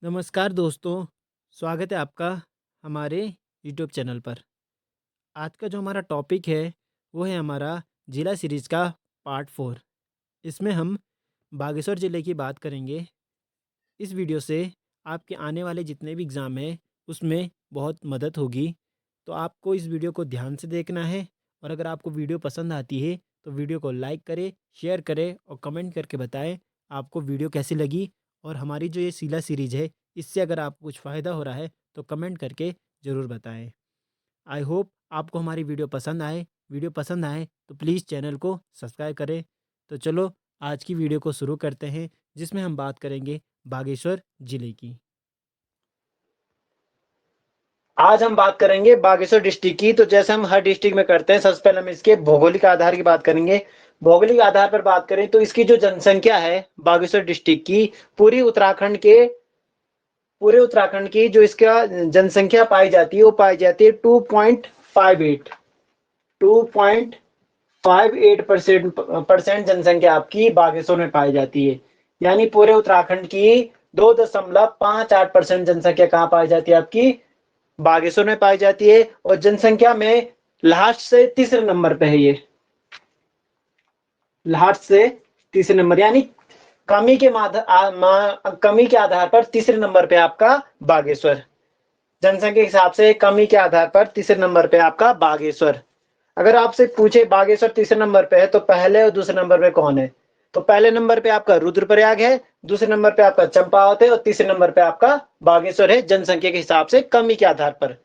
नमस्कार दोस्तों, स्वागत है आपका हमारे यूट्यूब चैनल पर। आज का जो हमारा टॉपिक है, वो है हमारा जिला सीरीज़ का पार्ट 4। इसमें हम बागेश्वर ज़िले की बात करेंगे। इस वीडियो से आपके आने वाले जितने भी एग्ज़ाम हैं, उसमें बहुत मदद होगी। तो आपको इस वीडियो को ध्यान से देखना है और अगर आपको वीडियो पसंद आती है, तो वीडियो को लाइक करें, शेयर करें और कमेंट करके बताएँ आपको वीडियो कैसी लगी। और हमारी जो ये जिला सीरीज़ है, इससे अगर आपको कुछ फ़ायदा हो रहा है, तो कमेंट करके ज़रूर बताएँ। आई होप आपको हमारी वीडियो पसंद आए। वीडियो पसंद आए तो प्लीज़ चैनल को सब्सक्राइब करें। तो चलो आज की वीडियो को शुरू करते हैं, जिसमें हम बात करेंगे बागेश्वर ज़िले की। आज हम बात करेंगे बागेश्वर डिस्ट्रिक्ट की। तो जैसे हम हर डिस्ट्रिक्ट में करते हैं, सबसे पहले हम इसके भौगोलिक आधार की बात करेंगे। भौगोलिक आधार पर बात करें तो इसकी जो जनसंख्या है बागेश्वर डिस्ट्रिक्ट की, पूरी उत्तराखंड के पूरे उत्तराखंड की जो इसका जनसंख्या पाई जाती है, वो पाई जाती है 2.58 जनसंख्या आपकी बागेश्वर में पाई जाती है। यानी पूरे उत्तराखंड की 2.58% जनसंख्या कहाँ पाई जाती है? आपकी बागेश्वर में पाई जाती है। और जनसंख्या में लास्ट से तीसरे नंबर पे है ये, लास्ट से तीसरे नंबर, यानी कमी के आधार पर तीसरे नंबर पे आपका बागेश्वर। जनसंख्या के हिसाब से कमी के आधार पर तीसरे नंबर पे आपका बागेश्वर। अगर आपसे पूछे बागेश्वर तीसरे नंबर पे है, तो पहले और दूसरे नंबर पे कौन है? तो पहले नंबर पे आपका रुद्रप्रयाग है, दूसरे नंबर पे आपका चंपावत है और तीसरे नंबर पे आपका बागेश्वर है, जनसंख्या के हिसाब से कमी के आधार पर।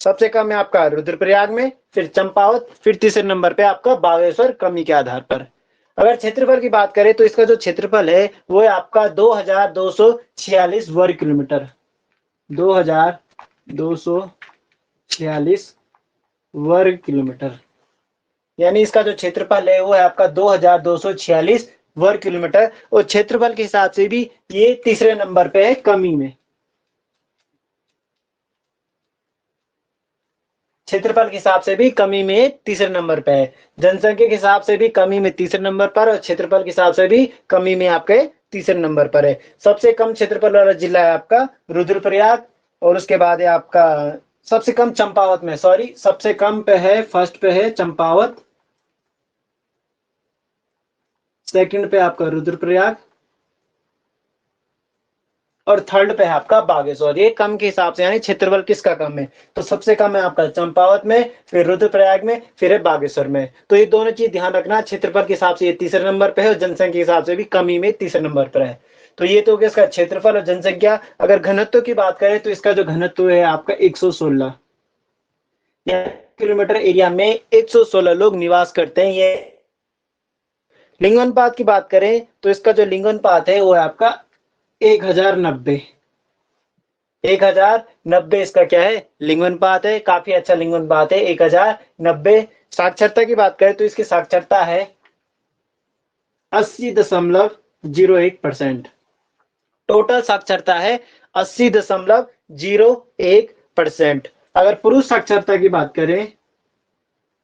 सबसे कम है आपका रुद्रप्रयाग में, फिर चंपावत, फिर तीसरे नंबर पे आपका बागेश्वर, कमी के आधार पर। अगर क्षेत्रफल की बात करें तो इसका जो क्षेत्रफल है वो है आपका 2246 वर्ग किलोमीटर। 2246 वर्ग किलोमीटर, यानी इसका जो क्षेत्रफल है वो है आपका 2246 वर्ग किलोमीटर। और क्षेत्रफल के हिसाब से भी ये तीसरे नंबर पे है, कमी में। क्षेत्रफल के हिसाब से भी कमी में तीसरे नंबर पे है, जनसंख्या के हिसाब से भी कमी में तीसरे नंबर पर, और क्षेत्रफल के हिसाब से भी कमी में आपके तीसरे नंबर पर है। सबसे कम क्षेत्रफल वाला जिला है आपका रुद्रप्रयाग, और उसके बाद है आपका सबसे कम चंपावत में, सॉरी, सबसे कम पे है, फर्स्ट पे है चंपावत, सेकंड पे आपका रुद्रप्रयाग, और थर्ड पे है आपका बागेश्वर। ये कम के हिसाब से, यानी क्षेत्रफल किसका कम है, तो सबसे कम है आपका चंपावत में, फिर रुद्रप्रयाग में, फिर है बागेश्वर में। तो ये दोनों चीज ध्यान रखना, क्षेत्रफल के हिसाब से ये तीसरे नंबर पे है और जनसंख्या के हिसाब से भी कमी में तीसरे नंबर पर है। तो ये तो इसका क्षेत्रफल और जनसंख्या। अगर घनत्व की बात करें तो इसका जो घनत्व है आपका 116, किलोमीटर एरिया में 116 लोग निवास करते हैं। ये लिंगानुपात की बात करें तो इसका जो लिंगानुपात है वो है आपका 1090। 1090 इसका क्या है? लिंगानुपात है। काफी अच्छा लिंगानुपात है, 1090। साक्षरता की बात करें तो इसकी साक्षरता है 80.01%। टोटल साक्षरता है 80.01%। अगर पुरुष साक्षरता की बात करें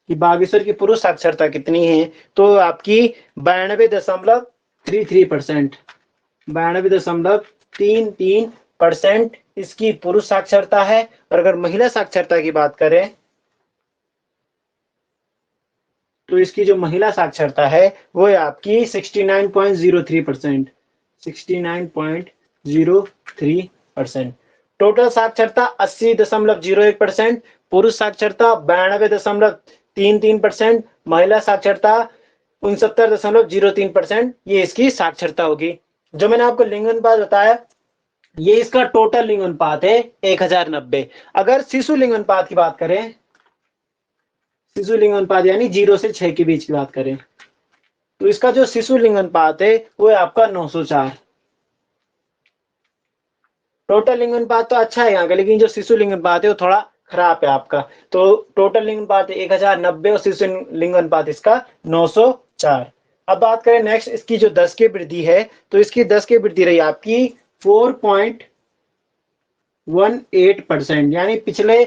कि बागेश्वर की पुरुष साक्षरता कितनी है, तो आपकी 92.33%। 92.33% इसकी पुरुष साक्षरता है। और अगर महिला साक्षरता की बात करें तो इसकी जो महिला साक्षरता है वो है आपकी 69.03%। 69.03%। टोटल साक्षरता 80.01%, पुरुष साक्षरता 92.33%, महिला साक्षरता 69.03%। ये इसकी साक्षरता होगी। जो मैंने आपको लिंग अनुपात बताया, ये इसका टोटल लिंग अनुपात है 1090। अगर शिशु लिंग अनुपात की बात करें, शिशु लिंग अनुपात यानी 0 से 6 के बीच की बात करें, तो इसका जो शिशु लिंग अनुपात है वो है आपका 904। टोटल लिंग अनुपात तो अच्छा है यहाँ का, लेकिन जो शिशु लिंग अनुपात है वो थोड़ा खराब है आपका। तो टोटल लिंग अनुपात 1090 और शिशु लिंग अनुपात इसका 904। अब बात करें नेक्स्ट इसकी जो 10 की वृद्धि है, तो इसकी 10 की वृद्धि रही आपकी 4.18%। यानी पिछले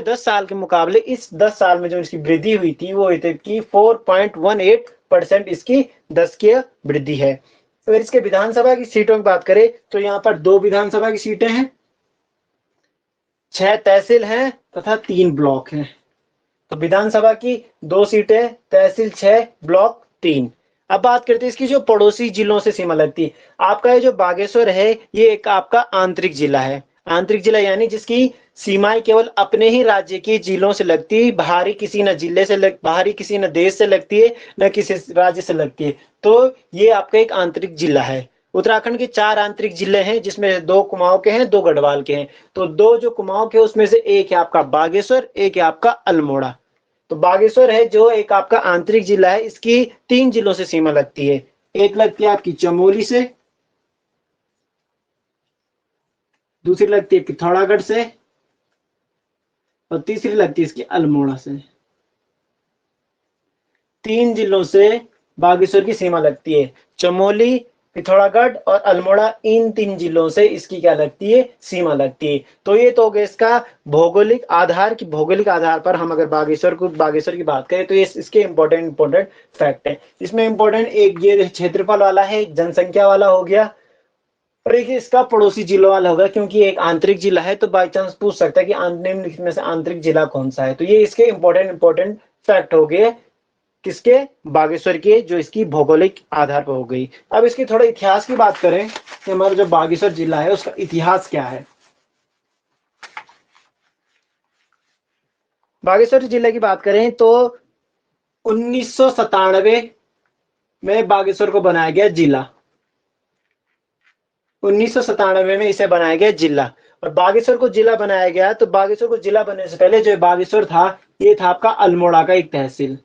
10 साल के मुकाबले इस 10 साल में जो इसकी वृद्धि हुई थी वो हुई थी कि 4.18% इसकी 10 की वृद्धि है। अगर इसके विधानसभा की सीटों की बात करें तो यहाँ पर 2 विधानसभा की सीटें हैं, 6 तहसील हैं तथा 3 ब्लॉक हैं। तो विधानसभा की 2 सीटें, तहसील 6, ब्लॉक 3। अब बात करते हैं इसकी जो पड़ोसी जिलों से सीमा लगती है। आपका ये जो बागेश्वर है, ये एक आपका आंतरिक जिला है। आंतरिक जिला यानी जिसकी सीमाएं केवल अपने ही राज्य के जिलों से लगती है, बाहरी किसी न देश से लगती है, न किसी राज्य से लगती है। तो ये आपका एक आंतरिक जिला है। उत्तराखंड के 4 आंतरिक जिले हैं, जिसमें 2 कुमाऊं के हैं, 2 गढ़वाल के हैं। तो 2 जो कुमाऊं के, उसमें से एक है आपका बागेश्वर, एक है आपका अल्मोड़ा। तो बागेश्वर है जो एक आपका आंतरिक जिला है, इसकी 3 जिलों से सीमा लगती है। एक लगती है आपकी चमोली से, दूसरी लगती है पिथौरागढ़ से, और तीसरी लगती है इसकी अल्मोड़ा से। 3 जिलों से बागेश्वर की सीमा लगती है। चमोली, पिथौरागढ़ और अल्मोड़ा, इन 3 जिलों से इसकी क्या लगती है, सीमा लगती है। तो ये तो हो गया इसका भौगोलिक आधार पर हम अगर बागेश्वर की बात करें तो ये इसके इंपॉर्टेंट फैक्ट है। इसमें इंपॉर्टेंट एक ये क्षेत्रफल वाला है, जनसंख्या वाला हो गया, और एक इसका पड़ोसी जिलों वाला होगा, क्योंकि एक आंतरिक जिला है तो बाई चांस पूछ सकता है कि निम्नलिखित में से आंतरिक जिला कौन सा है। तो ये इसके इंपॉर्टेंट फैक्ट हो गए किसके, बागेश्वर के, जो इसकी भौगोलिक आधार पर हो गई। अब इसकी थोड़ा इतिहास की बात करें कि हमारा जो बागेश्वर जिला है उसका इतिहास क्या है। बागेश्वर जिले की बात करें तो 1997 में बागेश्वर को बनाया गया जिला। 1997 में इसे बनाया गया जिला। और बागेश्वर को जिला बनाया गया, तो बागेश्वर को जिला बनने से पहले जो बागेश्वर था, ये था आपका अल्मोड़ा का एक तहसील।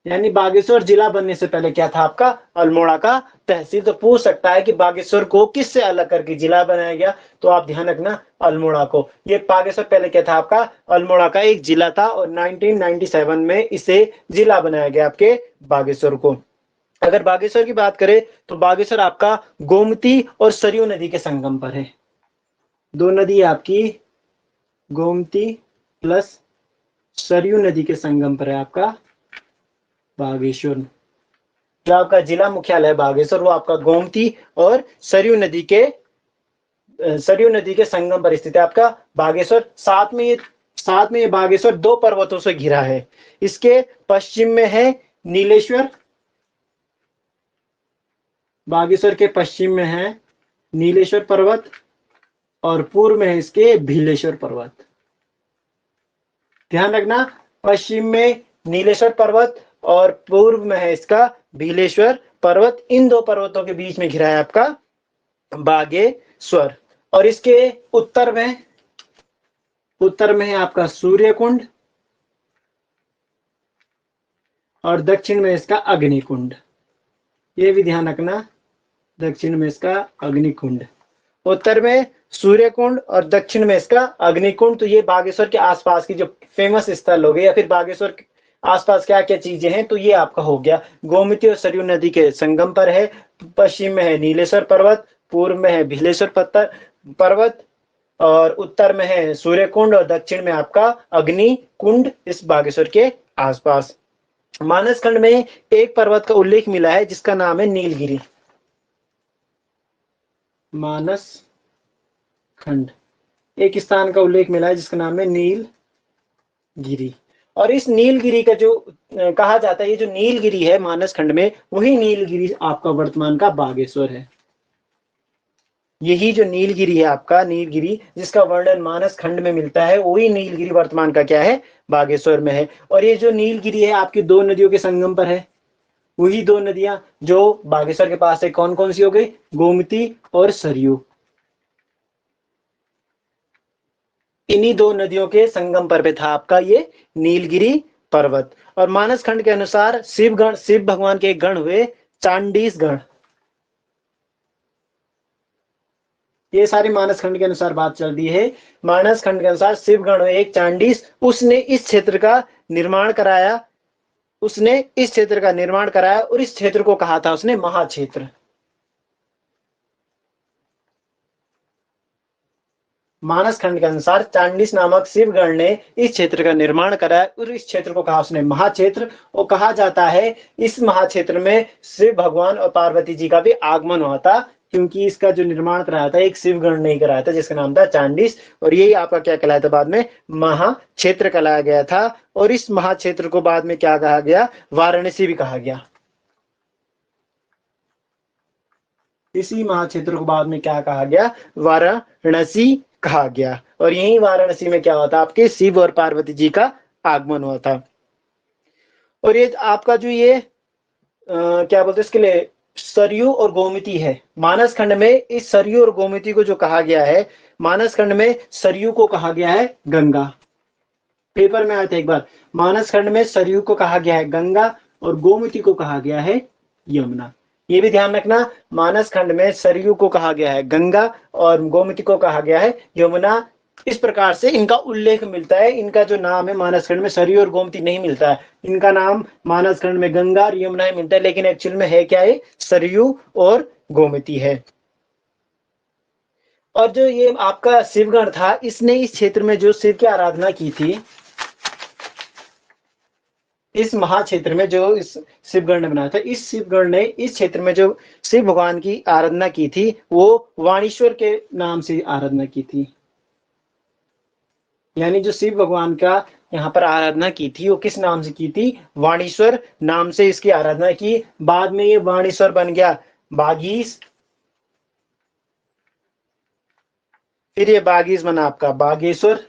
यानी बागेश्वर जिला बनने से पहले क्या था, आपका अल्मोड़ा का तहसील। तो पूछ सकता है कि बागेश्वर को किससे अलग करके जिला बनाया गया, तो आप ध्यान रखना अल्मोड़ा को। ये बागेश्वर पहले क्या था, आपका अल्मोड़ा का एक जिला था, और 1997 में इसे जिला बनाया गया आपके बागेश्वर को। अगर बागेश्वर की बात करें तो बागेश्वर आपका गोमती और सरयू नदी के संगम पर है। 2 नदी है आपकी, गोमती प्लस सरयू नदी के संगम पर है आपका बागेश्वर। जो आपका जिला मुख्यालय बागेश्वर, वो आपका गोमती और सरयू नदी के संगम पर स्थित है आपका बागेश्वर। साथ में ये बागेश्वर 2 पर्वतों से घिरा है। इसके पश्चिम में है नीलेश्वर, बागेश्वर के पश्चिम में है नीलेश्वर पर्वत, और पूर्व में है इसके भीलेश्वर पर्वत। ध्यान रखना, पश्चिम में नीलेश्वर पर्वत और पूर्व में है इसका भीलेश्वर पर्वत। इन 2 पर्वतों के बीच में घिरा है आपका बागेश्वर। और इसके उत्तर में है आपका सूर्यकुंड, और दक्षिण में इसका अग्निकुंड। ये भी ध्यान रखना, दक्षिण में इसका अग्निकुंड, उत्तर में सूर्यकुंड और दक्षिण में इसका अग्निकुंड। तो ये बागेश्वर के आसपास की जो फेमस स्थल हो गए, या फिर बागेश्वर के आसपास क्या क्या चीजें हैं, तो ये आपका हो गया गोमती और सरयू नदी के संगम पर है। पश्चिम में है नीलेश्वर पर्वत, पूर्व में है भीलेश्वर पर्वत, और उत्तर में है सूर्यकुंड, और दक्षिण में आपका अग्निकुंड इस बागेश्वर के आसपास। मानस खंड में एक पर्वत का उल्लेख मिला है जिसका नाम है नीलगिरी। मानस खंड एक स्थान का उल्लेख मिला है जिसका नाम है नीलगिरी। और इस नीलगिरी का जो कहा जाता है, ये जो नीलगिरी है मानस खंड में, वही नीलगिरी आपका वर्तमान का बागेश्वर है। यही जो नीलगिरी है आपका, नीलगिरी जिसका वर्णन मानस खंड में मिलता है, वही नीलगिरी वर्तमान का क्या है, बागेश्वर में है। और ये जो नीलगिरी है आपकी 2 नदियों के संगम पर है। वही 2 नदियां जो बागेश्वर के पास है, कौन कौन सी हो गई, गोमती और सरयू। इन्हीं 2 नदियों के संगम पर पे था आपका ये नीलगिरी पर्वत। और मानस खंड के अनुसार शिव भगवान के एक गण हुए चांडीस गण। ये सारी मानस खंड के अनुसार बात चल रही है। मानस खंड के अनुसार शिव गण हुए एक चांडीस, उसने इस क्षेत्र का निर्माण कराया। और इस क्षेत्र को कहा था उसने महाक्षेत्र। मानस खंड के अनुसार चांडिस नामक शिवगण ने इस क्षेत्र का निर्माण करा और इस क्षेत्र को कहा उसने महाक्षेत्र। और कहा जाता है इस महाक्षेत्र में शिव भगवान और पार्वती जी का भी आगमन हुआ था, क्योंकि इसका जो निर्माण कराया था एक शिवगण ने ही कराया था जिसका नाम था चांडिस। और यही आपका क्या कहलाया था बाद में, महाक्षेत्र कहलाया गया था। और इस महाक्षेत्र को बाद में क्या कहा गया, वाराणसी भी कहा गया। इसी महाक्षेत्र को बाद में क्या कहा गया, वाराणसी कहा गया। और यही वाराणसी में क्या हुआ था, आपके शिव और पार्वती जी का आगमन हुआ था। और ये आपका जो ये क्या बोलते हैं इसके लिए, सरयू और गोमती है मानस खंड में। इस सरयू और गोमती को जो कहा गया है, मानस खंड में सरयू को कहा गया है गंगा। पेपर में आया था एक बार, मानस खंड में सरयू को कहा गया है गंगा और गोमती को कहा गया है यमुना। ये भी ध्यान रखना, मानस खंड में सरयू को कहा गया है गंगा और गोमती को कहा गया है यमुना। इस प्रकार से इनका उल्लेख मिलता है। इनका जो नाम है मानस खंड में सरयू और गोमती नहीं मिलता है, इनका नाम मानस खंड में गंगा और यमुना ही मिलता है, लेकिन एक्चुअल में है क्या है, सरयू और गोमती है। और जो ये आपका शिवगण था, इसने इस क्षेत्र में जो शिव की आराधना की थी, इस महाक्षेत्र में जो इस शिवगण ने बनाया था, इस शिवगण ने इस क्षेत्र में जो शिव भगवान की आराधना की थी वो वाणीश्वर के नाम से आराधना की थी। यानी जो शिव भगवान का यहाँ पर आराधना की थी वो किस नाम से की थी, वाणीश्वर नाम से इसकी आराधना की। बाद में ये वाणीश्वर बन गया बागीस, फिर ये बागीस बना आपका बागेश्वर।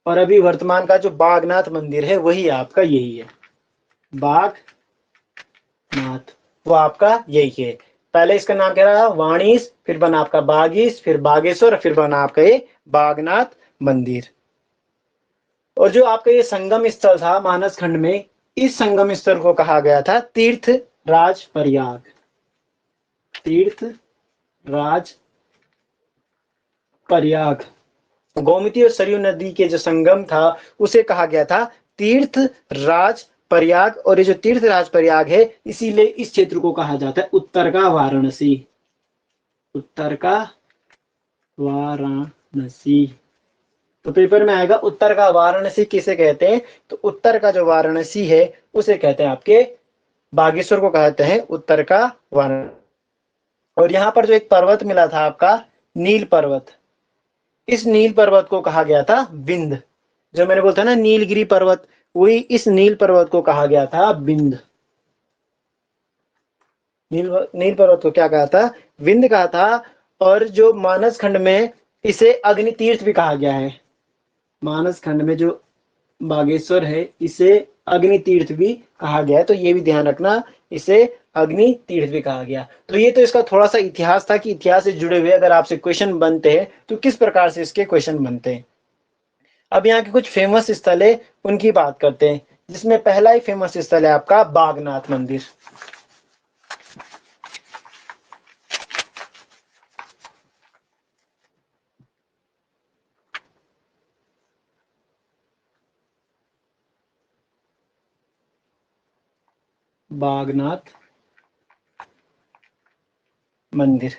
और अभी वर्तमान का जो बागनाथ मंदिर है वही आपका यही है, बागनाथ, वो आपका यही है। पहले इसका नाम क्या रहा, वाणीस, फिर बना आपका बागीस, फिर बागेश्वर, फिर बना आपका ये बागनाथ मंदिर। और जो आपका ये संगम स्थल था मानस खंड में, इस संगम स्थल को कहा गया था तीर्थ राज प्रयाग। तीर्थ राज प्रयाग। गोमती और सरयू नदी के जो संगम था उसे कहा गया था तीर्थ राज प्रयाग। और ये जो तीर्थ राज प्रयाग है, इसीलिए इस क्षेत्र को कहा जाता है उत्तर का वाराणसी। उत्तर का वाराणसी। तो पेपर में आएगा उत्तर का वाराणसी किसे कहते हैं, तो उत्तर का जो वाराणसी है उसे कहते हैं आपके बागेश्वर को कहते हैं उत्तर का वाराणसी। और यहाँ पर जो एक पर्वत मिला था आपका नील पर्वत, इस नील पर्वत को कहा गया था विंध्य। जो मैंने बोला था ना नीलगिरी पर्वत, वही इस नील पर्वत को कहा गया था विंध्य। नील पर्वत को क्या कहा था, विंध्य कहा था। और जो मानस खंड में इसे अग्नि तीर्थ भी कहा गया है। मानस खंड में जो बागेश्वर है इसे अग्नि तीर्थ भी कहा गया है, तो ये भी ध्यान रखना, इसे अग्नि तीर्थ भी कहा गया। तो ये तो इसका थोड़ा सा इतिहास था कि इतिहास से जुड़े हुए अगर आपसे क्वेश्चन बनते हैं तो किस प्रकार से इसके क्वेश्चन बनते हैं। अब यहाँ के कुछ फेमस स्थल है उनकी बात करते हैं, जिसमें पहला ही फेमस स्थल है आपका बागनाथ मंदिर। बागनाथ मंदिर।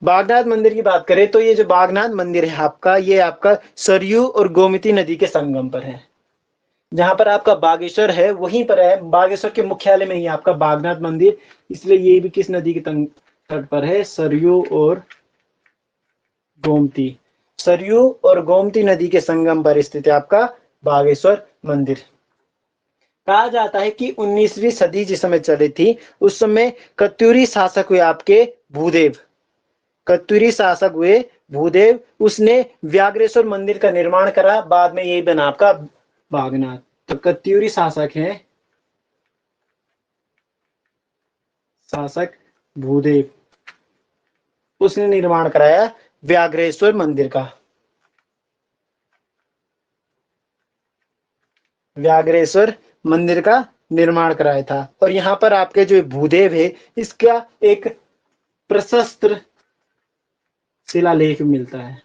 बागनाथ मंदिर की बात करें तो ये जो बागनाथ मंदिर है आपका, ये आपका सरयू और गोमती नदी के संगम पर है। जहां पर आपका बागेश्वर है वहीं पर है, बागेश्वर के मुख्यालय में ही आपका बागनाथ मंदिर। इसलिए ये भी किस नदी के तट पर है, सरयू और गोमती। सरयू और गोमती नदी के संगम पर स्थित है आपका बागेश्वर मंदिर। कहा जाता है कि 19वीं सदी जिस समय चली थी उस समय कत्यूरी शासक हुए आपके भूदेव। कत्यूरी शासक हुए भूदेव, उसने व्याघ्रेश्वर मंदिर का निर्माण करा, बाद में यही बना आपका बागनाथ। तो कत्यूरी शासक है, शासक भूदेव, उसने निर्माण कराया व्याघ्रेश्वर मंदिर का। व्याघ्रेश्वर मंदिर का निर्माण कराया था। और यहाँ पर आपके जो भूदेव है इसका एक प्रशस्त शिलालेख मिलता है,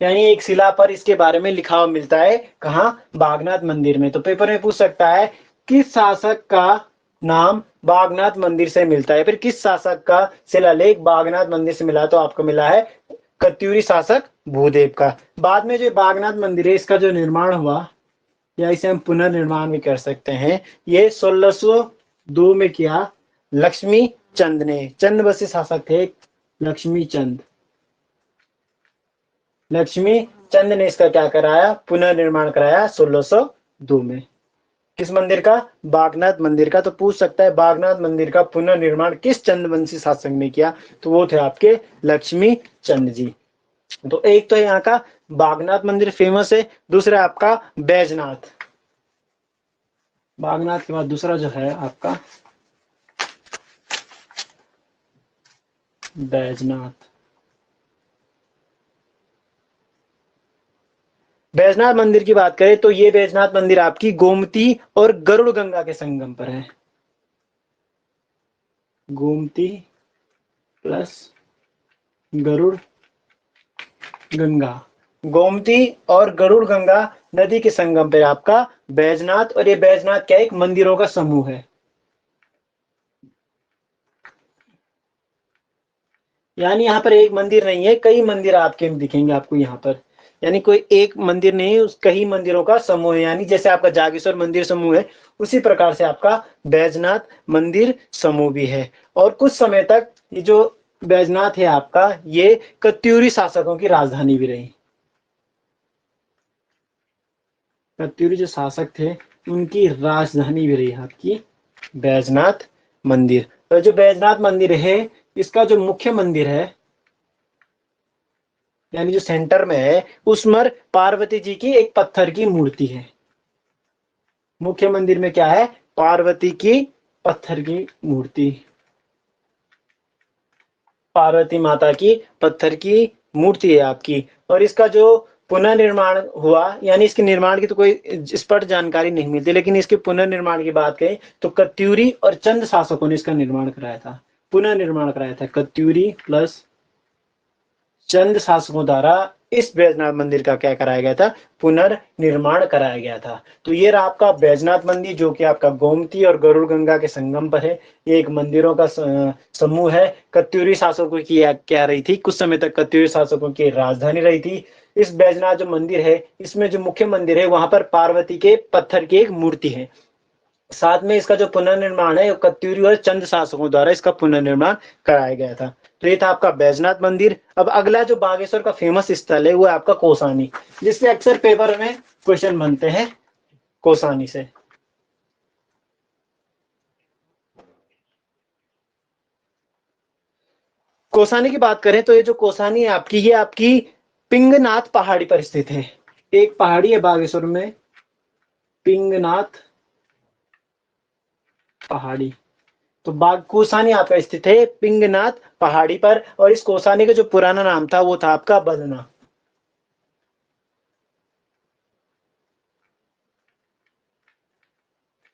यानी एक शिला पर इसके बारे में लिखा हुआ मिलता है, कहाँ, बागनाथ मंदिर में। तो पेपर में पूछ सकता है किस शासक का नाम बागनाथ मंदिर से मिलता है। फिर किस शासक का शिलालेख बागनाथ मंदिर से मिला? तो आपको मिला है कत्यूरी शासक भूदेव का। बाद में जो बागनाथ मंदिर है इसका जो निर्माण हुआ, या इसे हम पुनर्निर्माण भी कर सकते हैं, ये 1602 में किया लक्ष्मी चंद ने। चंद शासक थे लक्ष्मी चंद। लक्ष्मी चंद ने इसका क्या कराया? पुनर्निर्माण कराया 1602 में। किस मंदिर का? बागनाथ मंदिर का। तो पूछ सकता है बागनाथ मंदिर का पुनर्निर्माण किस चंदवंशी शासक ने किया? तो वो थे आपके लक्ष्मी चंद जी। तो एक तो यहाँ का बागनाथ मंदिर फेमस है, दूसरा आपका बैजनाथ। बागनाथ के बाद दूसरा जो है आपका बैजनाथ। बैजनाथ मंदिर की बात करें तो ये बैजनाथ मंदिर आपकी गोमती और गरुड़ गंगा के संगम पर है। गोमती प्लस गरुड़ गंगा, गोमती और गरुड़ गंगा नदी के संगम पर आपका बैजनाथ। और ये बैजनाथ क्या एक मंदिरों का समूह है। यानी यहाँ पर एक मंदिर नहीं है, कई मंदिर आपके दिखेंगे आपको यहाँ पर। यानी कोई एक मंदिर नहीं, उस कई मंदिरों का समूह है। यानी जैसे आपका जागेश्वर मंदिर समूह है, उसी प्रकार से आपका बैजनाथ मंदिर समूह भी है। और कुछ समय तक ये जो बैजनाथ है आपका, ये कत्यूरी शासकों की राजधानी भी रही। कत्यूरी जो शासक थे उनकी राजधानी भी रही आपकी बैजनाथ मंदिर। तो जो बैजनाथ मंदिर है, इसका जो मुख्य मंदिर है, यानी जो सेंटर में है, उसमें पार्वती जी की एक पत्थर की मूर्ति है। मुख्य मंदिर में क्या है? पार्वती की पत्थर की मूर्ति। पार्वती माता की पत्थर की मूर्ति है आपकी। और इसका जो पुनर्निर्माण हुआ, यानी इसके निर्माण की तो कोई स्पष्ट जानकारी नहीं मिलती, लेकिन इसके पुनर्निर्माण की बात करें तो कत्यूरी और चंद शासकों ने इसका निर्माण कराया था, पुनर्निर्माण कराया था। कत्यूरी प्लस चंद शासकों द्वारा इस बैजनाथ मंदिर का क्या कराया गया था? पुनर्निर्माण कराया गया था। तो ये रहा आपका बैजनाथ मंदिर, जो कि आपका गोमती और गरुड़ गंगा के संगम पर है। ये एक मंदिरों का समूह है। कत्यूरी शासकों की क्या रही थी? कुछ समय तक कत्यूरी शासकों की राजधानी रही थी। इस बैजनाथ जो मंदिर है, इसमें जो मुख्य मंदिर है वहां पर पार्वती के पत्थर की एक मूर्ति है। साथ में इसका जो पुनर्निर्माण है कत्यूरी और चंद शासकों द्वारा इसका पुनर्निर्माण कराया गया था। तो ये था आपका बैजनाथ मंदिर। अब अगला जो बागेश्वर का फेमस स्थल है वो है आपका कौसानी, जिससे अक्सर पेपर में क्वेश्चन बनते हैं कौसानी से। कौसानी की बात करें तो ये जो कौसानी है आपकी, ये आपकी पिंगनाथ पहाड़ी पर स्थित है। एक पहाड़ी है बागेश्वर में, पिंगनाथ पहाड़ी। तो बाग कौसानी आपका स्थित है पिंगनाथ पहाड़ी पर। और इस कौसानी का जो पुराना नाम था वो था आपका बलना।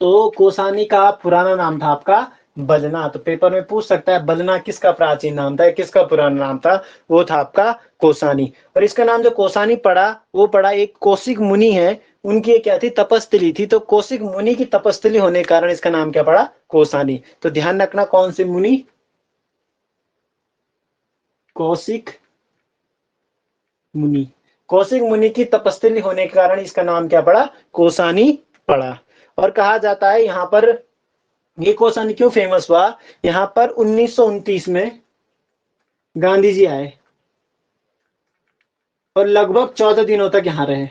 तो कौसानी का पुराना नाम था आपका बलना। तो पेपर में पूछ सकता है बलना किसका प्राचीन नाम था, किसका पुराना नाम था? वो था आपका कौसानी। और इसका नाम जो कौसानी पड़ा, वो पड़ा एक कौशिक मुनि है, उनकी क्या थी? तपस्थली थी। तो कौशिक मुनि की तपस्थली होने के कारण इसका नाम क्या पड़ा? कौसानी। तो ध्यान रखना कौन से मुनि? कौशिक मुनि। कौशिक मुनि की तपस्थली होने के कारण इसका नाम क्या पड़ा? कौसानी पड़ा। और कहा जाता है यहाँ पर ये कौसानी क्यों फेमस हुआ? यहाँ पर 1929 में गांधी जी आए और लगभग 14 दिनों तक यहाँ रहे।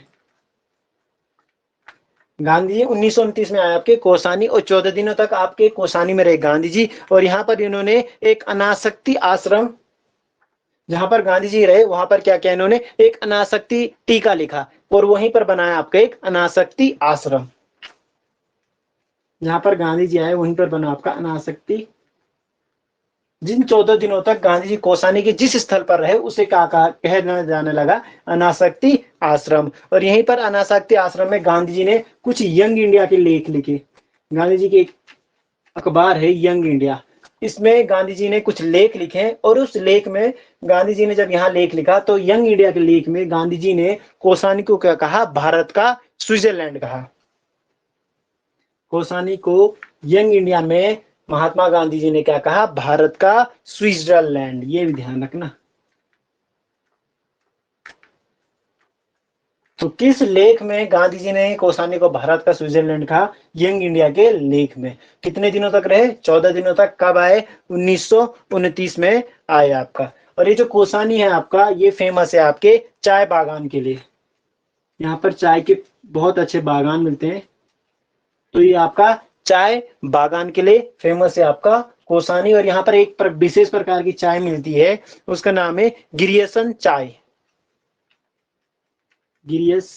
गांधी जी 1929 में आए आपके कौसानी, और 14 दिनों तक आपके कौसानी में रहे गांधी जी। और यहाँ पर इन्होंने एक अनासक्ति आश्रम, जहां पर गांधी जी रहे वहां पर क्या किया इन्होंने? एक अनासक्ति टीका लिखा और वहीं पर बनाया आपका एक अनासक्ति आश्रम। जहां पर गांधी जी आए वहीं पर बना आपका अनासक्ति। जिन 14 दिनों तक गांधी जी कौसानी के जिस स्थल पर रहे उसे कहना जाने लगा अनासक्ति आश्रम। और यहीं पर अनासक्ति आश्रम में गांधी जी ने कुछ यंग इंडिया के लेख लिखे। गांधी जी के एक अखबार है यंग इंडिया, इसमें गांधी जी ने कुछ लेख लिखे। और उस लेख में गांधी जी ने जब यहाँ लेख लिखा तो यंग इंडिया के लेख में गांधी जी ने कौसानी को क्या कहा? भारत का स्विट्जरलैंड कहा। कौसानी को यंग इंडिया में महात्मा गांधी जी ने क्या कहा, भारत का स्विट्जरलैंड, ये भी ध्यान रखना। तो किस लेख में गांधी जी ने कोसानी को भारत का स्विट्जरलैंड कहा, यंग इंडिया के लेख में। कितने दिनों तक रहे, 14 दिनों तक। कब आए, 1929 में आए आपका। और ये जो कोसानी है आपका, ये फेमस है आपके चाय बागान के लिए। यहाँ पर चाय के बहुत अच्छे बागान मिलते हैं, तो ये आपका चाय बागान के लिए फेमस है आपका कोसानी। और यहाँ पर एक विशेष प्रकार की चाय मिलती है, उसका नाम है गिरियसन चाय, गिरियस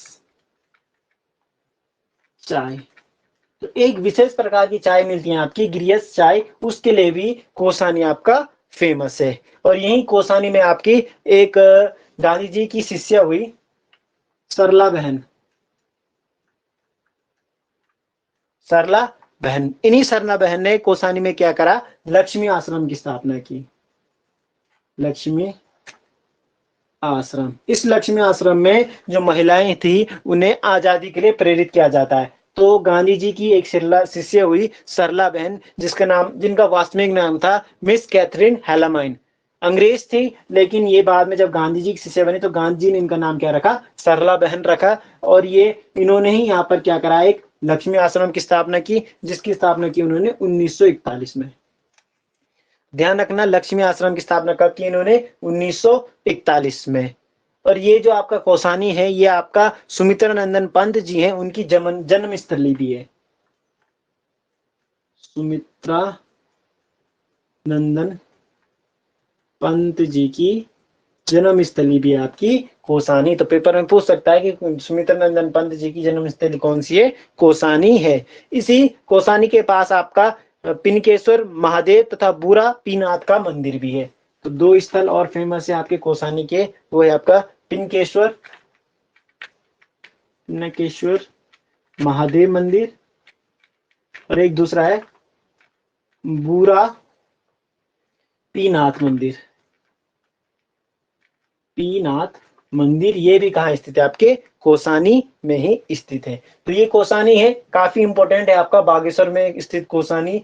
चाय। तो एक विशेष प्रकार की चाय मिलती है आपकी गिरियस चाय, उसके लिए भी कोसानी आपका फेमस है। और यही कोसानी में आपकी एक गांधी जी की शिष्या हुई, सरला बहन, सरला बहन। इन्हीं सरला बहन ने कोसानी में क्या करा, लक्ष्मी आश्रम की स्थापना की, लक्ष्मी आश्रम। इस लक्ष्मी आश्रम में जो महिलाएं थी उन्हें आजादी के लिए प्रेरित किया जाता है। तो गांधी जी की एक शिष्य हुई सरला बहन, जिनका वास्तविक नाम था मिस कैथरीन हेलामाइन। अंग्रेज थी, लेकिन ये बाद में जब गांधी जी की शिष्य बनी तो गांधी जी ने इनका नाम क्या रखा, सरला बहन रखा। और ये इन्होंने ही यहाँ पर क्या करा, एक लक्ष्मी आश्रम की स्थापना की, जिसकी स्थापना की उन्होंने 1941 में। ध्यान रखना, लक्ष्मी आश्रम की स्थापना कब की इन्होंने, 1941 में। और ये जो आपका कोसानी है, ये आपका सुमित्रा नंदन पंत जी हैं, उनकी जन्म स्थली भी है। सुमित्रा नंदन पंत जी की जन्म स्थली भी है आपकी कोसानी। तो पेपर में पूछ सकता है कि सुमित्रा नंदन पंत जी की जन्म स्थली कौन सी है, कोसानी है। इसी कोसानी के पास आपका पिनकेश्वर महादेव तथा बुरा पीनाथ का मंदिर भी है। तो दो स्थल और फेमस है आपके कोसानी के, वो है आपका पिनकेश्वर पिनकेश्वर महादेव मंदिर, और एक दूसरा है बुरा पीनाथ मंदिर, पीनाथ मंदिर। ये भी कहाँ स्थित है, आपके कोसानी में ही स्थित है। तो ये कोसानी है, काफी इंपॉर्टेंट है आपका, बागेश्वर में स्थित कोसानी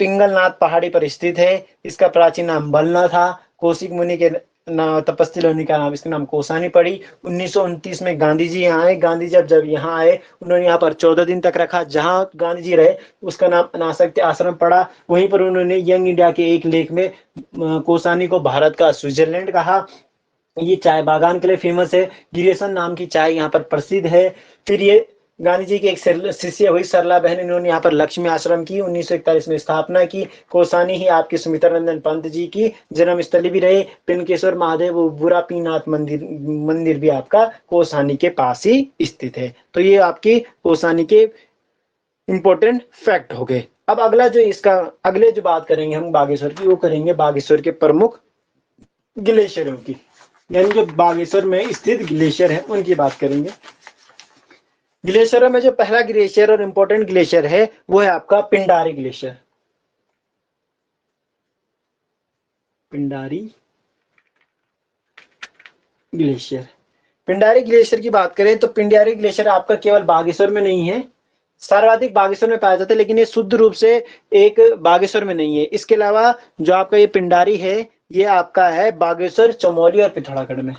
पिंगलनाथ पहाड़ी पर स्थित है। इसका प्राचीन नाम बलना था। कौशिक मुनि के तपस्वी होने का नाम, इसका नाम कोसानी पड़ी। 1929 में गांधी जी यहाँ आए। गांधी जब यहाँ आए, उन्होंने यहाँ पर 14 दिन तक रखा। जहाँ गांधी जी रहे उसका नाम अनासक्ति आश्रम पड़ा। वहीं पर उन्होंने यंग इंडिया के एक लेख में कोसानी को भारत का स्विट्जरलैंड कहा। ये चाय बागान के लिए फेमस है, गिरेसन नाम की चाय यहाँ पर प्रसिद्ध है। फिर ये गांधी जी की एक शिष्य हुई सरला बहन, इन्होंने यहाँ पर लक्ष्मी आश्रम की 1941 में स्थापना की। कोसानी ही आपकी सुमित्रा नंदन पंत जी की जन्म स्थली भी रहे। पिनकेश्वर महादेव बुरा पीनाथ मंदिर भी आपका कोसानी के पास ही स्थित है। तो ये आपकी कोसानी के इंपॉर्टेंट फैक्ट हो गए। अब अगले जो बात करेंगे हम बागेश्वर की, वो करेंगे बागेश्वर के प्रमुख ग्लेशियरों की, यानी जो बागेश्वर में स्थित ग्लेशियर है उनकी बात करेंगे। ग्लेशियरों में जो पहला ग्लेशियर और इंपॉर्टेंट ग्लेशियर है वो है आपका Pindari glacier. Pindari glacier, Pindari glacier की बात करें तो पिंडारी ग्लेशियर आपका केवल बागेश्वर में नहीं है, सर्वाधिक बागेश्वर में पाया जाता है, लेकिन ये शुद्ध रूप से एक बागेश्वर में नहीं है। इसके अलावा जो आपका ये पिंडारी है, ये आपका है बागेश्वर, चमोली और पिथौरागढ़ में।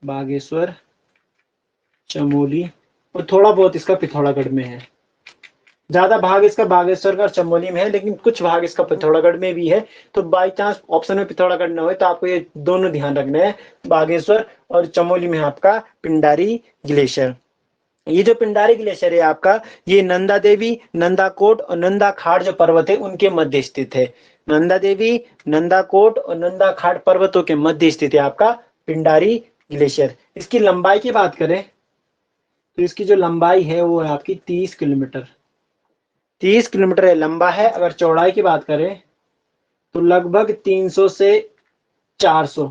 बागेश्वर, चमोली और थोड़ा बहुत इसका पिथौरागढ़ में है। ज्यादा भाग इसका बागेश्वर और चमोली में है, लेकिन कुछ भाग इसका पिथौरागढ़ में भी है। तो बाई चांस ऑप्शन में पिथौरागढ़ न हो तो आपको ये दोनों ध्यान रखना है, बागेश्वर और चमोली में आपका पिंडारी ग्लेशियर। ये जो पिंडारी ग्लेशियर है आपका, ये नंदा देवी, नंदाकोट और नंदा खाड़ जो पर्वत है उनके मध्य स्थित है। नंदा देवी, नंदाकोट और नंदा खाड़ पर्वतों के मध्य स्थित है आपका पिंडारी ग्लेशियर। इसकी लंबाई की बात करें तो इसकी जो लंबाई है वो है आपकी 30 किलोमीटर, 30 किलोमीटर लंबा है। अगर चौड़ाई की बात करें तो लगभग 300 से 400,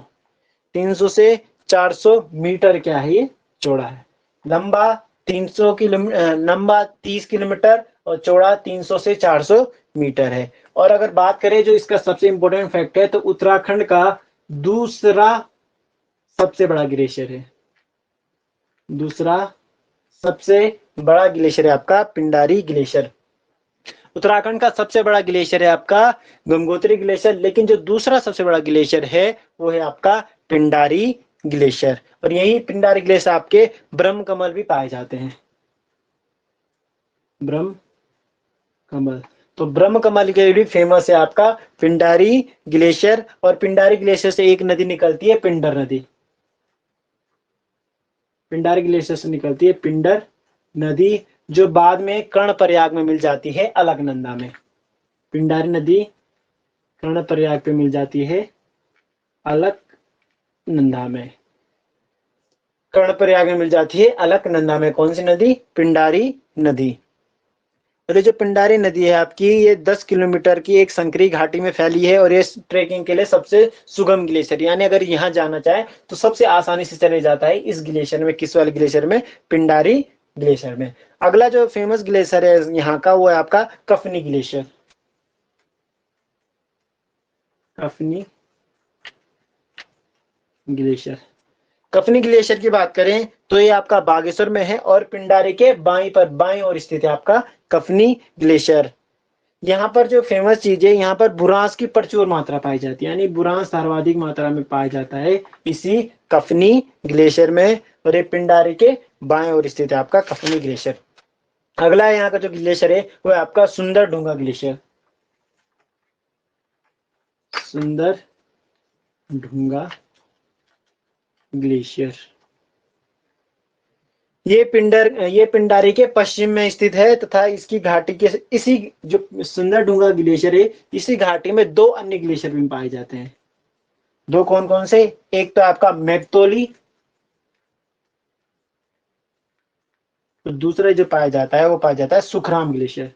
300 से 400 मीटर क्या है, ये चौड़ा है। लंबा 300 किलोमीटर, लंबा 30 किलोमीटर और चौड़ा 300 से 400 मीटर है। और अगर बात करें जो इसका सबसे इंपॉर्टेंट फैक्ट है, तो उत्तराखंड का दूसरा सबसे बड़ा ग्लेशियर है, दूसरा सबसे बड़ा ग्लेशियर है आपका पिंडारी ग्लेशियर। उत्तराखंड का सबसे बड़ा ग्लेशियर है आपका गंगोत्री ग्लेशियर, लेकिन जो दूसरा सबसे बड़ा ग्लेशियर है वो है आपका पिंडारी ग्लेशियर। और यही पिंडारी ग्लेशियर आपके ब्रह्म कमल भी पाए जाते हैं। ब्रह्म कमल, तो ब्रह्म कमल के लिए भी फेमस है आपका पिंडारी ग्लेशियर। और पिंडारी ग्लेशियर से एक नदी निकलती है पिंडर नदी। पिंडारी ग्लेशियर से निकलती है पिंडर नदी, जो बाद में कर्णप्रयाग में मिल जाती है अलकनंदा में। पिंडारी नदी कर्णप्रयाग पे मिल जाती है अलकनंदा में। कर्णप्रयाग में मिल जाती है अलकनंदा में। कौन सी नदी? पिंडारी नदी। और ये जो पिंडारी नदी है आपकी, ये 10 किलोमीटर की एक संकरी घाटी में फैली है और ये ट्रेकिंग के लिए सबसे सुगम ग्लेशियर, यानी अगर यहाँ जाना चाहे तो सबसे आसानी से चले जाता है इस ग्लेशियर में। किस वाले ग्लेशियर में? पिंडारी ग्लेशियर में। अगला जो फेमस ग्लेशियर है यहाँ का वो है आपका कफनी ग्लेशियर। कफनी ग्लेशियर। कफनी ग्लेशियर की बात करें तो ये आपका बागेश्वर में है और पिंडारी के बाईं ओर स्थित है आपका कफनी ग्लेशियर। यहाँ पर जो फेमस चीज है, यहाँ पर बुरांस की प्रचुर मात्रा पाई जाती है, यानी बुरांस सर्वाधिक मात्रा में पाया जाता है इसी कफनी ग्लेशियर में। और ये पिंडारी के बाएं ओर स्थित है आपका कफनी ग्लेशियर। अगला यहाँ का जो ग्लेशियर है वो है आपका सुंदर डूंगा ग्लेशियर। सुंदर डूंगा ग्लेशियर। ये पिंडारी के पश्चिम में स्थित है तथा इसकी घाटी के इसी जो सुंदर डूंगा ग्लेशियर है, इसी घाटी में दो अन्य ग्लेशियर भी पाए जाते हैं। दो कौन कौन से? एक तो आपका मैगतोली, तो दूसरा जो पाया जाता है वो पाया जाता है सुखराम ग्लेशियर।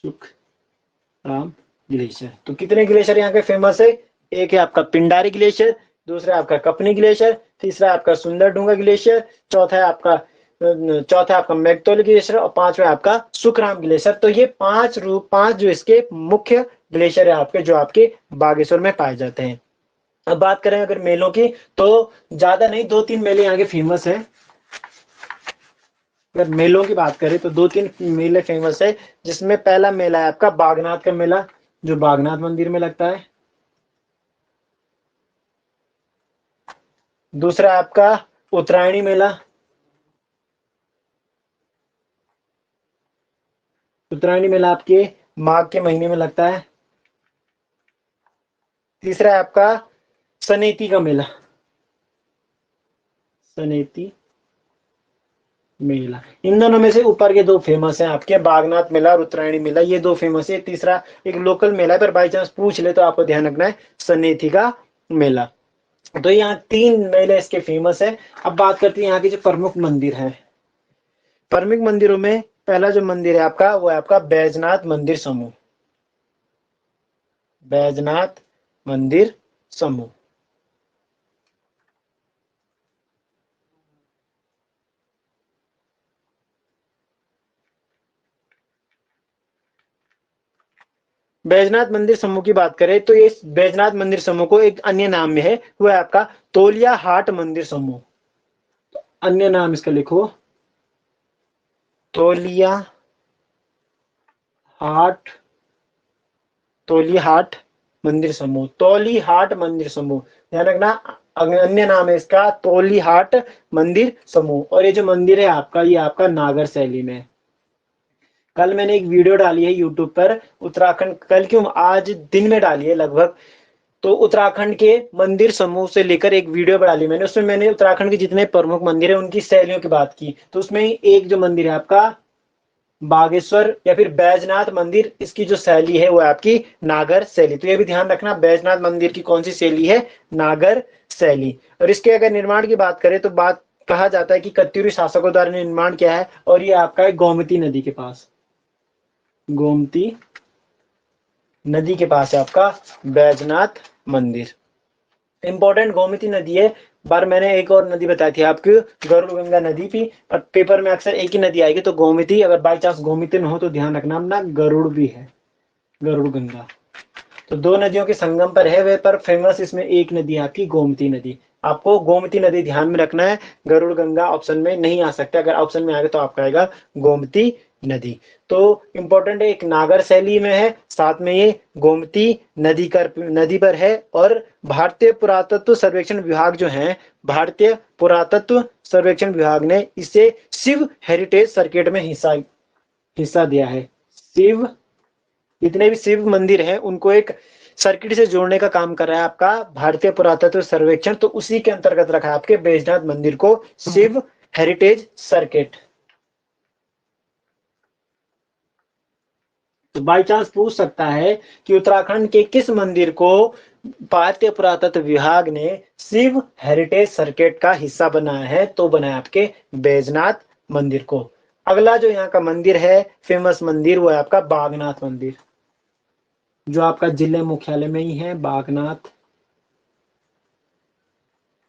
सुखराम ग्लेशियर। तो कितने ग्लेशियर यहाँ के फेमस है? एक है आपका पिंडारी ग्लेशियर, दूसरा आपका कपनी ग्लेशियर, तीसरा आपका सुंदर डूंगा ग्लेशियर, चौथा आपका मैगतोली ग्लेशियर और पांचवा आपका सुखराम ग्लेशियर। तो ये पांच जो इसके मुख्य ग्लेशियर है आपके, जो आपके बागेश्वर में पाए जाते हैं। अब बात करें अगर मेलों की, तो ज्यादा नहीं, 2-3 मेले यहाँ के फेमस है। अगर मेलों की बात करें तो 2-3 मेले फेमस है, जिसमें पहला मेला है आपका बागनाथ का मेला, जो बागनाथ मंदिर में लगता है। दूसरा आपका उत्तरायणी मेला। उत्तरायणी मेला आपके माघ के महीने में लगता है। तीसरा है आपका सनेती का मेला। सनेती मेला। इन दोनों में से ऊपर के दो फेमस हैं आपके, बागनाथ मेला और उत्तरायणी मेला, ये दो फेमस है। तीसरा एक लोकल मेला है, पर बाई चांस पूछ ले तो आपको ध्यान रखना है सनेती का मेला। तो यहाँ 3 मेले इसके फेमस है। अब बात करते हैं यहाँ के जो प्रमुख मंदिर है। प्रमुख मंदिरों में पहला जो मंदिर है आपका वो है आपका बैजनाथ मंदिर समूह। बैजनाथ मंदिर समूह। बैजनाथ मंदिर समूह की बात करें तो इस बैजनाथ मंदिर समूह को एक अन्य नाम में है, वो है आपका तोलिया हाट मंदिर समूह। अन्य नाम इसका लिखो, तोलिया हाट, तोली हाट मंदिर समूह, तोली हाट मंदिर समूह, ध्यान रखना। अन्य नाम है इसका तोली हाट मंदिर समूह। और ये जो मंदिर है आपका, ये आपका नागर शैली में। कल मैंने एक वीडियो डाली है यूट्यूब पर उत्तराखंड, कल क्यों, आज दिन में डाली है लगभग। तो उत्तराखंड के मंदिर समूह से लेकर एक वीडियो डाली मैंने, उसमें मैंने उत्तराखंड के जितने प्रमुख मंदिर है उनकी शैलियों की बात की। तो उसमें एक जो मंदिर है आपका बागेश्वर या फिर बैजनाथ मंदिर, इसकी जो शैली है वो है आपकी नागर शैली। तो ये भी ध्यान रखना, बैजनाथ मंदिर की कौन सी शैली है? नागर शैली। और इसके अगर निर्माण की बात करें तो बात कहा जाता है कि कत्यूरी शासकों द्वारा निर्माण किया है, और ये आपका है गोमती नदी के पास। गोमती नदी के पास है आपका बैजनाथ मंदिर। इंपॉर्टेंट गोमती नदी है। बार मैंने एक और नदी बताई थी आपकी, गरुड़ गंगा नदी भी, पर पेपर में अक्सर एक ही नदी आएगी, तो गोमती, अगर बाई चांस गोमती न हो तो ध्यान रखना अपना गरुड़ भी है, गरुड़ गंगा। तो दो नदियों के संगम पर है वे, पर फेमस इसमें एक नदी है आपकी गोमती नदी। आपको गोमती नदी ध्यान में रखना है, गरुड़ गंगा ऑप्शन में नहीं आ सकता, अगर ऑप्शन में आएगा तो आपका आएगा गोमती नदी। तो इंपॉर्टेंट है, एक नागर शैली में है, साथ में ये गोमती नदी पर है, और भारतीय पुरातत्व सर्वेक्षण विभाग जो है, भारतीय पुरातत्व सर्वेक्षण विभाग ने इसे शिव हेरिटेज सर्किट में हिस्सा दिया है। शिव, जितने भी शिव मंदिर हैं उनको एक सर्किट से जोड़ने का काम कर रहा है आपका भारतीय पुरातत्व सर्वेक्षण, तो उसी के अंतर्गत रखा है आपके बैजनाथ मंदिर को शिव हेरिटेज सर्किट। तो बाई चांस पूछ सकता है कि उत्तराखंड के किस मंदिर को भारतीय पुरातत्व विभाग ने शिव हेरिटेज सर्किट का हिस्सा बनाया है, तो बनाया आपके बैजनाथ मंदिर को। अगला जो यहाँ का मंदिर है, फेमस मंदिर, वो है आपका बागनाथ मंदिर, जो आपका जिले मुख्यालय में ही है, बागनाथ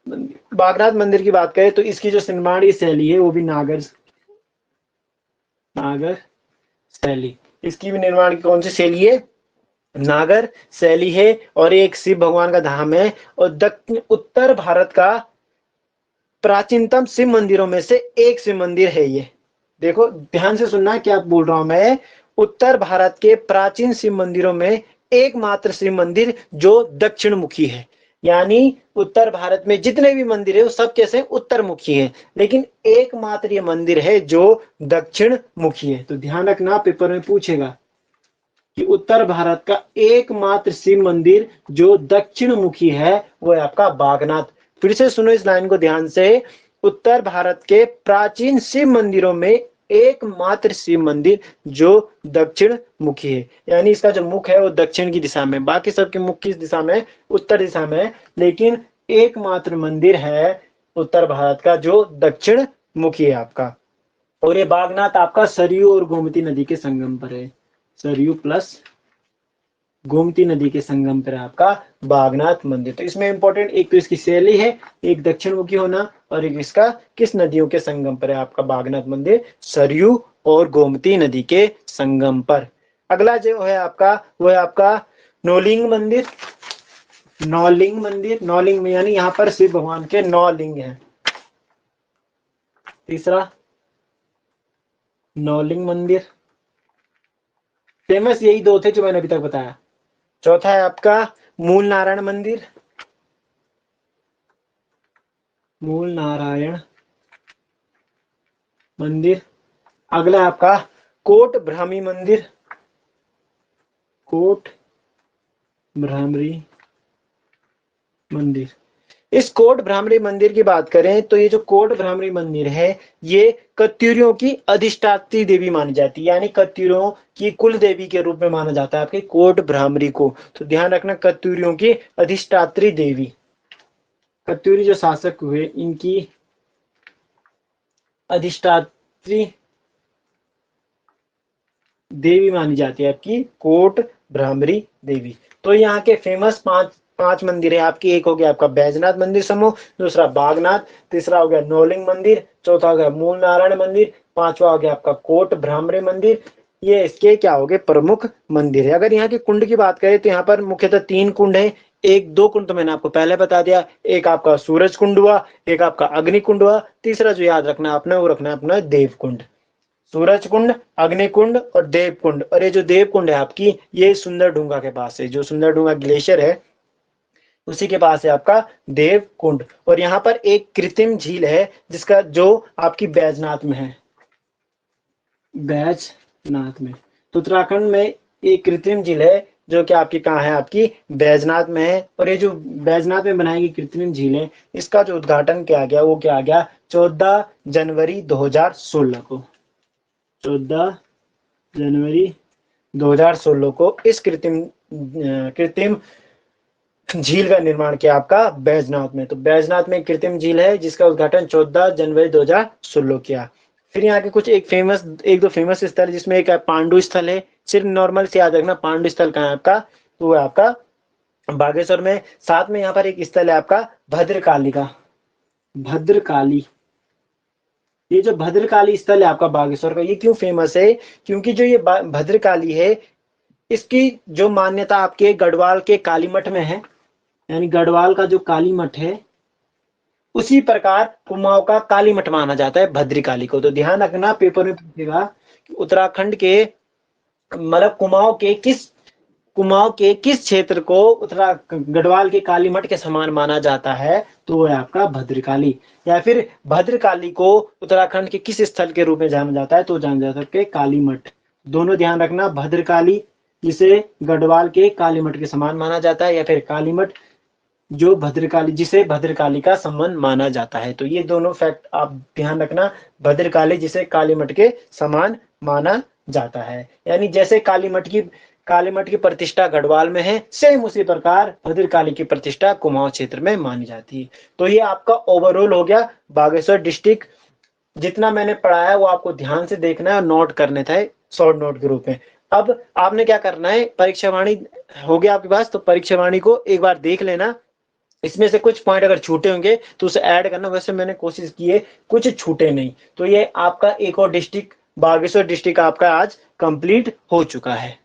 मंदिर। बागनाथ मंदिर की बात करें तो इसकी जो निर्माण शैली है वो भी नागर शैली, इसकी भी निर्माण की कौन सी शैली है, नागर शैली है, और एक शिव भगवान का धाम है, और दक्षिण उत्तर भारत का प्राचीनतम शिव मंदिरों में से एक शिव मंदिर है ये। देखो ध्यान से सुनना क्या बोल रहा हूं मैं, उत्तर भारत के प्राचीन शिव मंदिरों में एकमात्र शिव मंदिर जो दक्षिण मुखी है, यानी उत्तर भारत में जितने भी मंदिर है वो सब कैसे उत्तर मुखी है, लेकिन एकमात्र ये मंदिर है जो दक्षिण मुखी है। तो ध्यान रखना, पेपर में पूछेगा कि उत्तर भारत का एकमात्र शिव मंदिर जो दक्षिण मुखी है वो है आपका बागनाथ। फिर से सुनो इस लाइन को ध्यान से, उत्तर भारत के प्राचीन शिव मंदिरों में एकमात्र शिव मंदिर जो दक्षिण मुखी है, यानी इसका जो मुख है वो दक्षिण की दिशा में, बाकी सबके मुख किस दिशा में, उत्तर दिशा में, लेकिन एकमात्र मंदिर है उत्तर भारत का जो दक्षिण मुखी है आपका। और ये बागनाथ आपका सरयू और गोमती नदी के संगम पर है, सरयू प्लस गोमती नदी के संगम पर आपका बागनाथ मंदिर। तो इसमें इंपॉर्टेंट एक तो इसकी शैली है, एक दक्षिण मुखी होना, और एक इसका किस नदियों के संगम पर है आपका बागनाथ मंदिर, सरयू और गोमती नदी के संगम पर। अगला जो है आपका वो है आपका नौलिंग मंदिर। नौलिंग मंदिर, नौलिंग में यानी यहाँ पर शिव भगवान के 9 लिंग हैं। तीसरा नौलिंग मंदिर, फेमस यही दो थे जो मैंने अभी तक बताया। चौथा है आपका मूल नारायण मंदिर, मूल नारायण मंदिर। अगला आपका कोट भ्रामी मंदिर, कोट भ्रामरी मंदिर। इस कोट भ्रामरी मंदिर की बात करें तो ये जो कोट भ्रामरी मंदिर है ये कत्यूरियों की अधिष्ठात्री देवी मानी जाती है, यानी कत्यूरियों की कुल देवी के रूप में माना जाता है आपके कोट भ्रामरी को। तो ध्यान रखना, कत्यूरियों की अधिष्ठात्री देवी, कत्यूरी जो शासक हुए इनकी अधिष्ठात्री देवी मानी जाती है आपकी कोट भ्रामरी देवी। तो यहाँ के फेमस पांच मंदिर है आपकी, एक हो गया आपका बैजनाथ मंदिर समूह, दूसरा बागनाथ, तीसरा हो गया नौलिंग मंदिर, चौथा हो गया मूल नारायण मंदिर, पांचवा हो गया आपका कोट भ्रामरी मंदिर। ये इसके क्या हो गए प्रमुख मंदिर है। अगर यहाँ के कुंड की बात करें तो यहाँ पर मुख्यतः 3 कुंड है, एक 2 कुंड तो मैंने आपको पहले बता दिया, एक आपका सूरज कुंड हुआ, एक आपका अग्नि कुंड हुआ, तीसरा जो याद रखना आपने वो रखना है अपना देव कुंड। सूरज कुंड, अग्नि कुंड और देव कुंड। और ये जो देव कुंड है आपकी ये सुंदर डूंगा के पास है, जो सुंदर डूंगा ग्लेशियर है उसी के पास है आपका देव कुंड। और यहाँ पर एक कृत्रिम झील है जिसका जो आपकी बैजनाथ में है, बैजनाथ में। तो उत्तराखंड में एक कृत्रिम झील है जो कि आपकी कहाँ है, आपकी बैजनाथ में है। और ये जो बैजनाथ में बनाई गई कृत्रिम झील है इसका जो उद्घाटन किया गया वो क्या गया 14 जनवरी 2016 को, 14 जनवरी 2016 को इस कृत्रिम झील का निर्माण किया आपका बैजनाथ में। तो बैजनाथ में कृत्रिम झील है जिसका उद्घाटन 14 जनवरी 2016 किया। फिर यहाँ के कुछ एक दो फेमस स्थल, जिसमें एक पांडु स्थल है, सिर्फ नॉर्मल से याद रखना पांडु स्थल कहाँ है आपका, तो वो है आपका बागेश्वर में। साथ में यहाँ पर एक स्थल है आपका भद्रकाली का, भद्रकाली। ये जो भद्रकाली स्थल है आपका बागेश्वर का, ये क्यों फेमस है, क्योंकि जो ये भद्रकाली है इसकी जो मान्यता आपके गढ़वाल के काली मठ में है, यानी गढ़वाल का जो काली मठ है उसी प्रकार कुमाऊं का कालीमठ माना जाता है भद्रकाली को। तो ध्यान रखना, पेपर में पूछेगा उत्तराखंड के मतलब कुमाऊं के किस क्षेत्र को उत्तरा गढ़वाल के कालीमठ के समान माना जाता है, तो वो है आपका भद्रकाली। या फिर भद्रकाली को उत्तराखंड के किस स्थल के रूप में जाना जाता है, तो जाना जाता है कालीमठ। दोनों ध्यान रखना, भद्रकाली जिसे गढ़वाल के कालीमठ के समान माना जाता है, या फिर कालीमठ जो भद्रकाली जिसे भद्रकाली का संबंध माना जाता है। तो ये दोनों फैक्ट आप ध्यान रखना, भद्रकाली जिसे कालीमठ के समान माना जाता है। यानी जैसे कालीमठ की प्रतिष्ठा गढ़वाल में है, सेम उसी प्रकार भद्रकाली की प्रतिष्ठा कुमाऊं क्षेत्र में मानी जाती है। तो ये आपका ओवरऑल हो गया बागेश्वर डिस्ट्रिक्ट। जितना मैंने पढ़ाया वो आपको ध्यान से देखना है और नोट करने थे शॉर्ट नोट के रूप में। अब आपने क्या करना है, परीक्षा वाणी हो गया आपके पास, तो परीक्षा वाणी को एक बार देख लेना। इसमें से कुछ पॉइंट अगर छूटे होंगे तो उसे ऐड करना, वैसे मैंने कोशिश की है कुछ छूटे नहीं। तो ये आपका एक और डिस्ट्रिक्ट बागेश्वर डिस्ट्रिक्ट आपका आज कंप्लीट हो चुका है।